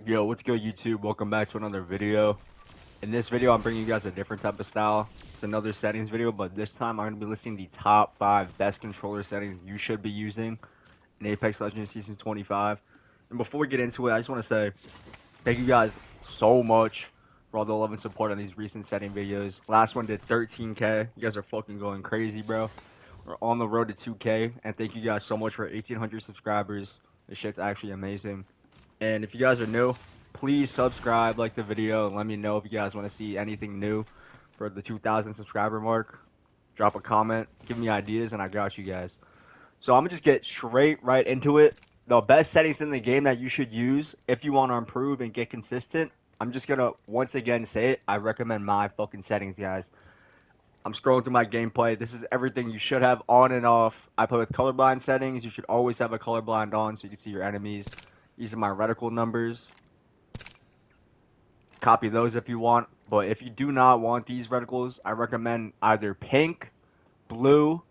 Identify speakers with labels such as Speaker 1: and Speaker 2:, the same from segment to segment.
Speaker 1: Yo, what's good YouTube? Welcome back to another video. In this video, I'm bringing you guys a different type of style. It's another settings video, but this time I'm going to be listing the top 5 best controller settings you should be using in Apex Legends Season 25. And before we get into it, I just want to say thank you guys so much for all the love and support on these recent setting videos. Last one did 13K. You guys are fucking going crazy, bro. We're on the road to 2K, and thank you guys so much for 1,800 subscribers. This shit's actually amazing. And if you guys are new, please subscribe, like the video, and let me know if you guys want to see anything new for the 2,000 subscriber mark. Drop a comment, give me ideas, and I got you guys. So I'm gonna just get straight right into it. The best settings in the game that you should use if you want to improve and get consistent. I'm just gonna once again say it. I recommend my fucking settings, guys. I'm scrolling through my gameplay. This is everything you should have on and off. I play with colorblind settings. You should always have a colorblind on so you can see your enemies. These are my reticle numbers. Copy those if you want. But if you do not want these reticles, I recommend either pink, blue,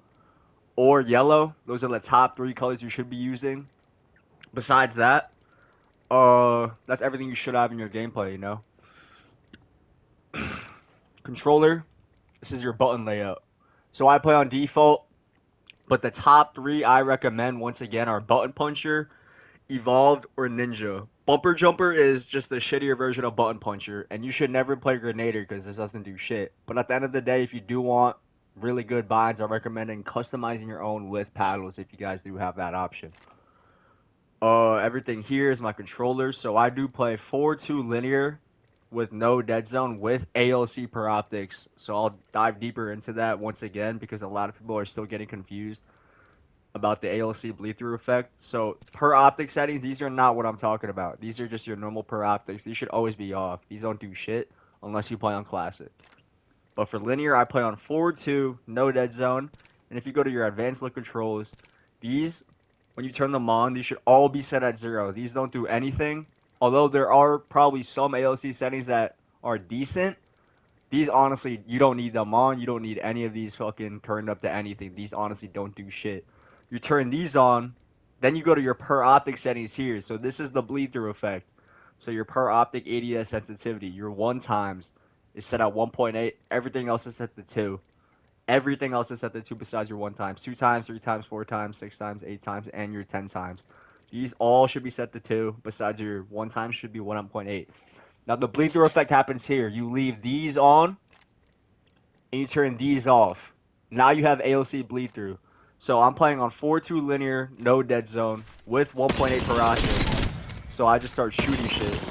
Speaker 1: or yellow. Those are the top 3 colors you should be using. Besides that, that's everything you should have in your gameplay, you know? Controller, this is your button layout. So I play on default, but the top 3 I recommend, once again, are button puncher, evolved, or ninja. Bumper jumper is just the shittier version of button puncher, and you should never play grenader because this doesn't do shit. But at the end of the day, if you do want really good binds, I recommend customizing your own with paddles if you guys do have that option. Everything here is my controller, so I do play 4-2 linear with no dead zone with ALC per optics. So I'll dive deeper into that once again because a lot of people are still getting confused about the ALC bleed through effect. So per optic settings, these are not what I'm talking about. These are just your normal per optics. These should always be off. These don't do shit unless you play on classic. But for linear, I play on 4-2, no dead zone. And if you go to your advanced look controls, these, when you turn them on, these should all be set at 0. These don't do anything. Although there are probably some ALC settings that are decent, these honestly, you don't need them on. You don't need any of these fucking turned up to anything. These honestly don't do shit. You turn these on, then you go to your per optic settings here. So this is the bleed through effect. So your per optic ADS sensitivity, your 1 times is set at 1.8. Everything else is set to 2. Everything else is set to 2 besides your 1 times. 2 times, 3 times, 4 times, 6 times, 8 times, and your 10 times. These all should be set to 2 besides your 1 times should be 1.8. Now the bleed through effect happens here. You leave these on and you turn these off. Now you have AOC bleed through. So I'm playing on 4-2 linear, no dead zone, with 1.8 per rocket. So I just start shooting shit.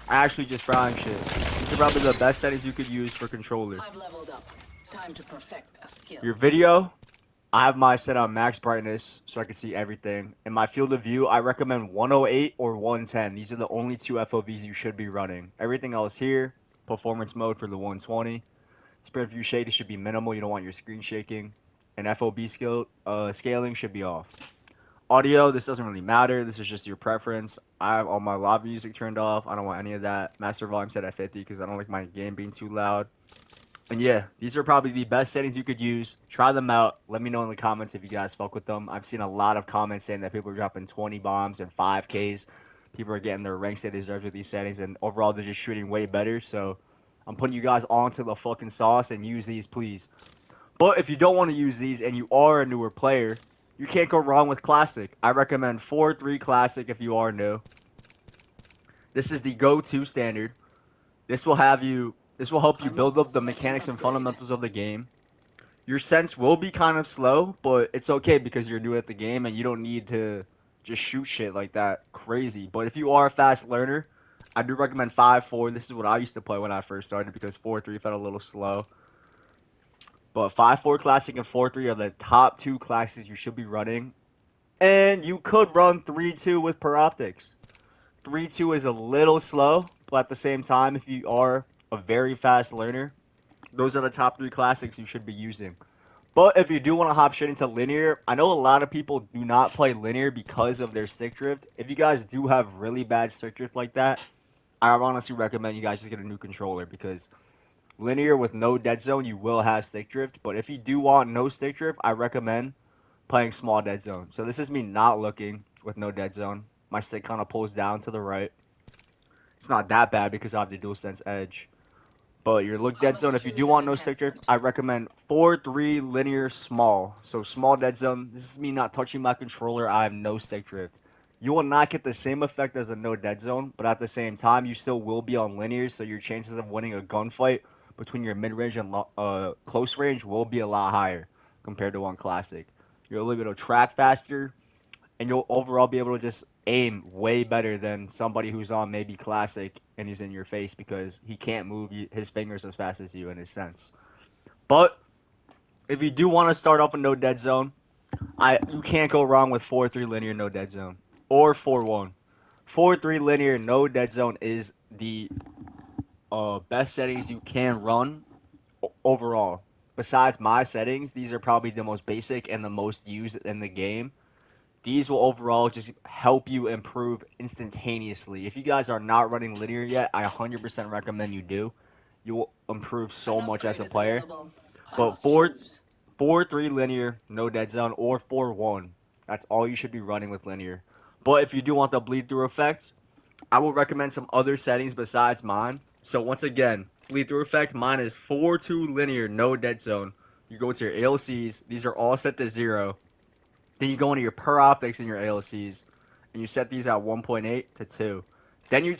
Speaker 1: I actually just frying shit. These are probably the best settings you could use for controller.
Speaker 2: I've leveled up. Time to perfect a skill.
Speaker 1: Your video, I have mine set on max brightness so I can see everything. In my field of view, I recommend 108 or 110. These are the only 2 FOVs you should be running. Everything else here, performance mode for the 120. Spread view shade should be minimal. You don't want your screen shaking. And FOB scaling should be off. Audio, this doesn't really matter. This is just your preference. I have all my live music turned off. I don't want any of that. Master volume set at 50 because I don't like my game being too loud. And yeah, these are probably the best settings you could use. Try them out. Let me know in the comments if you guys fuck with them. I've seen a lot of comments saying that people are dropping 20 bombs and 5Ks. People are getting their ranks they deserve with these settings, and overall they're just shooting way better. So I'm putting you guys onto the fucking sauce and use these, please. But if you don't want to use these and you are a newer player, you can't go wrong with Classic. I recommend 4-3 Classic if you are new. This is the go-to standard. This will help you build up the mechanics and fundamentals of the game. Your sense will be kind of slow, but it's okay because you're new at the game and you don't need to just shoot shit like that crazy. But if you are a fast learner, I do recommend 5-4. This is what I used to play when I first started because 4-3 felt a little slow. But 5-4 Classic and 4-3 are the top 2 classes you should be running. And you could run 3-2 with per optics. 3-2 is a little slow, but at the same time, if you are a very fast learner, those are the top 3 classics you should be using. But if you do want to hop shit into linear, I know a lot of people do not play linear because of their stick drift. If you guys do have really bad stick drift like that, I honestly recommend you guys just get a new controller because linear with no dead zone, you will have stick drift. But if you do want no stick drift, I recommend playing small dead zone. So this is me not looking with no dead zone. My stick kind of pulls down to the right. It's not that bad because I have the dual sense edge. But your look
Speaker 2: I
Speaker 1: dead zone,
Speaker 2: must
Speaker 1: if you do
Speaker 2: choose an
Speaker 1: want no stick drift,
Speaker 2: enhancement.
Speaker 1: I recommend 4-3 linear small. So small dead zone. This is me not touching my controller. I have no stick drift. You will not get the same effect as a no dead zone, but at the same time, you still will be on linear, so your chances of winning a gunfight between your mid range and close range will be a lot higher compared to on classic. You'll be able to track faster, and you'll overall be able to just aim way better than somebody who's on maybe classic and he's in your face because he can't move his fingers as fast as you in a sense. But if you do want to start off with no dead zone, I you can't go wrong with 4-3 linear no dead zone or 4-1. 4-3 linear no dead zone is the best settings you can run overall. Besides my settings, these are probably the most basic and the most used in the game. These will overall just help you improve instantaneously. If you guys are not running linear yet, I 100% recommend you do. You will improve
Speaker 2: An
Speaker 1: so much as
Speaker 2: upgrade
Speaker 1: a
Speaker 2: is
Speaker 1: player.
Speaker 2: available. I
Speaker 1: But
Speaker 2: must choose.
Speaker 1: 4-3 linear, no dead zone, or 4-1. That's all you should be running with linear. But if you do want the bleed through effect, I will recommend some other settings besides mine. So once again, bleed through effect, mine is 4-2 linear, no dead zone. You go to your ALCs, these are all set to 0. Then you go into your per optics in your ALCs, and you set these at 1.8 to 2. Then you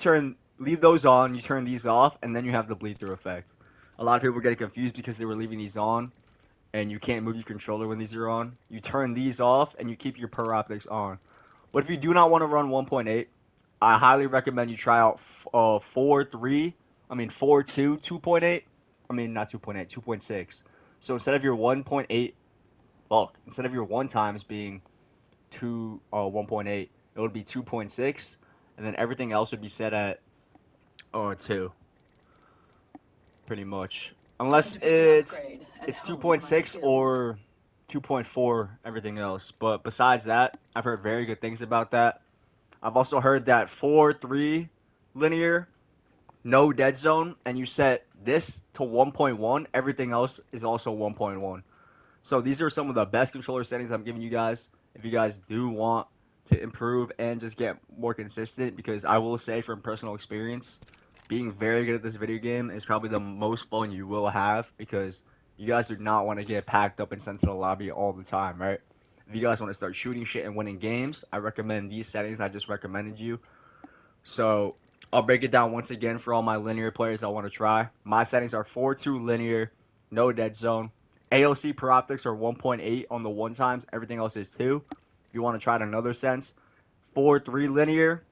Speaker 1: leave those on, you turn these off, and then you have the bleed through effect. A lot of people get confused because they were leaving these on, and you can't move your controller when these are on. You turn these off, and you keep your per optics on. But if you do not want to run 1.8, I highly recommend you try out 4.3. I mean 4.2, 2.8. I mean not 2.8, 2.6. So instead of your 1.8 bulk, instead of your one times being 1.8, it would be 2.6, and then everything else would be set at 2, pretty much.
Speaker 2: Time
Speaker 1: Unless
Speaker 2: to pick an
Speaker 1: it's
Speaker 2: upgrade and
Speaker 1: it's
Speaker 2: hone my
Speaker 1: 2.6
Speaker 2: skills.
Speaker 1: or 2.4, everything else. But besides that, I've heard very good things about that. I've also heard that 4-3 linear, no dead zone, and you set this to 1.1, everything else is also 1.1. So these are some of the best controller settings I'm giving you guys. If you guys do want to improve and just get more consistent, because I will say from personal experience, being very good at this video game is probably the most fun you will have because you guys do not want to get packed up and sent to the lobby all the time, right? If you guys want to start shooting shit and winning games, I recommend these settings I just recommended you. So I'll break it down once again for all my linear players that want to try. My settings are 4-2 linear, no dead zone. AOC per optics are 1.8 on the one times. Everything else is 2. If you want to try it another sense, 4-3 linear,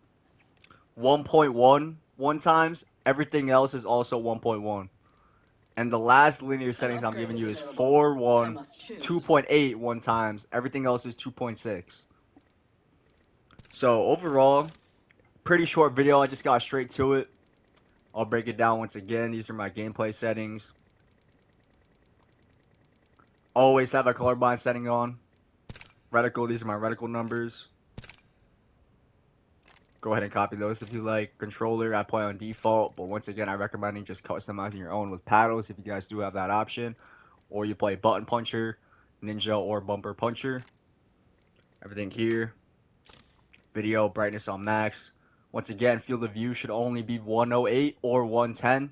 Speaker 1: 1.1 one times. Everything else is also 1.1. And the last linear
Speaker 2: An
Speaker 1: settings I'm
Speaker 2: upgrade
Speaker 1: giving
Speaker 2: is
Speaker 1: you is
Speaker 2: available. I
Speaker 1: 4-1,
Speaker 2: must choose.
Speaker 1: 2.8 one times. Everything else is 2.6. So overall, pretty short video. I just got straight to it. I'll break it down once again. These are my gameplay settings. Always have a colorblind setting on. Reticle, these are my reticle numbers. Go ahead and copy those if you like. Controller, I play on default, but once again, I recommend just customizing your own with paddles if you guys do have that option. Or you play button puncher, ninja, or bumper puncher. Everything here. Video, brightness on max. Once again, field of view should only be 108 or 110.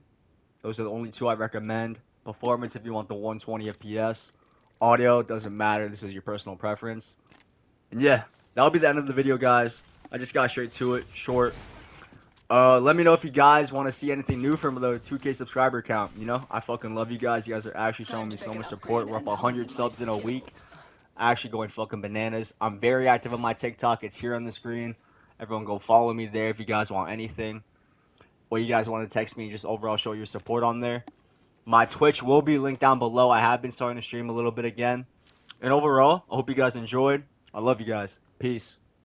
Speaker 1: Those are the only two I recommend. Performance if you want the 120 FPS. Audio doesn't matter. This is your personal preference. And yeah, that'll be the end of the video, guys. I just got straight to it, short. Let me know if you guys want to see anything new from the 2K subscriber count. You know, I fucking love you guys. You guys are actually showing
Speaker 2: Time
Speaker 1: me
Speaker 2: to
Speaker 1: so
Speaker 2: pick an
Speaker 1: much support.
Speaker 2: upgrade
Speaker 1: We're up
Speaker 2: and
Speaker 1: 100
Speaker 2: hone my
Speaker 1: subs in a week.
Speaker 2: skills.
Speaker 1: Actually going fucking bananas. I'm very active on my TikTok. It's here on the screen. Everyone go follow me there if you guys want anything. Or you guys want to text me and just overall show your support on there. My Twitch will be linked down below. I have been starting to stream a little bit again. And overall, I hope you guys enjoyed. I love you guys. Peace.